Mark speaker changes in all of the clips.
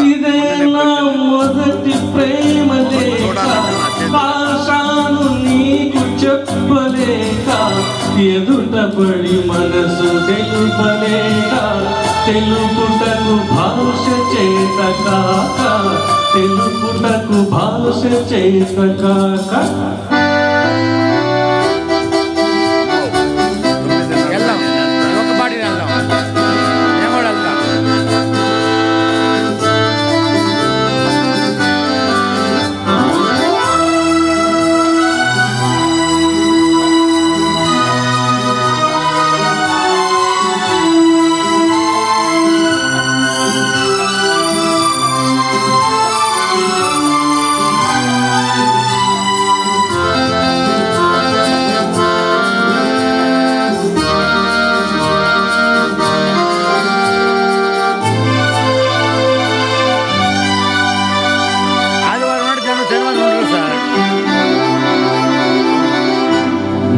Speaker 1: ఇదేనా మొదటి ప్రేమ లేక ఆశాను నీకు చెప్పలేక ఎదుటపడి మనసు తెలుపలేక తెలుపుటకు భాష చేత కాక తెలుపుటకు భాష చేత కాక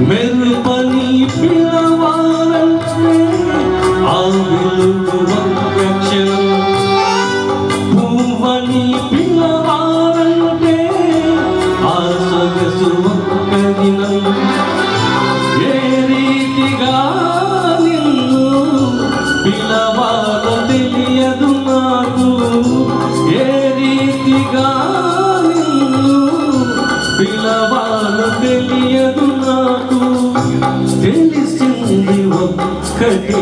Speaker 1: మెరుపని పిలవాలంటే ఆ వెలుగు వక్షణం పువ్వని పిలవాలంటే ఆ సొగసు ఒక్క దినం ఏ రీతిగా నిన్ను పిలవాలో తెలియదు నాకు ఏ రీతిగా నిన్ను పిలవాలో తెలియదు నాకు తెలిసింది ఒక్కటే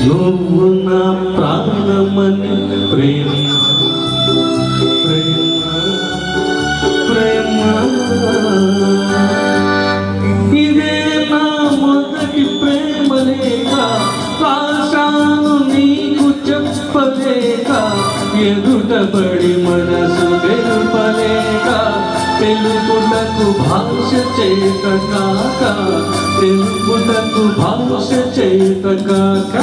Speaker 1: నువ్వు నా ప్రాణమని ప్రేమ ప్రేమ ప్రేమ ఇదే నా మొదటి ప్రేమ లేక ఆశాను నీకు చెప్పలేక ఎదుటపడి మనసు తెలుపలేక తెలుపుటకు భాష చేత కాక తెలుపుటకు భాష చేత కాక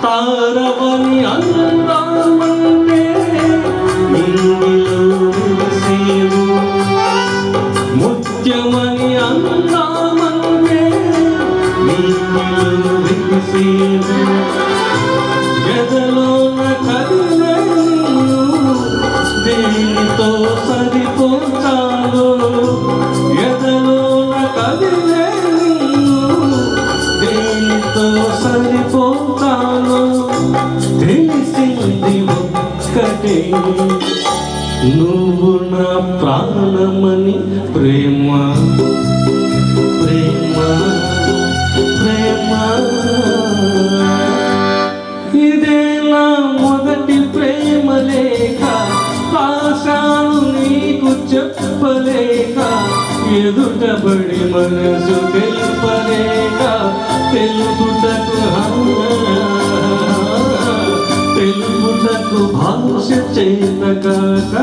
Speaker 1: తారవని అందామంటే నిన్నులో విరిసేవు ముత్యమని అందామంటే నిన్నులో విరిసేవు ఎదలోన కదిలే దేనితో సరిపోతాను ఎదలోన కదిలే దేనితో సరిపోతాను తెలిసింది ఒక్కటే నువ్వు నా ప్రాణమని ప్రేమ ప్రేమ ప్రేమ ఇదే నా మొదటి ప్రేమ లేక ఆశాను నీకు చెప్పలేక ఎదుటబడి మనసు తెలుపలేక తెలుపుటకు తెలుపుటకు భాష చేత కాక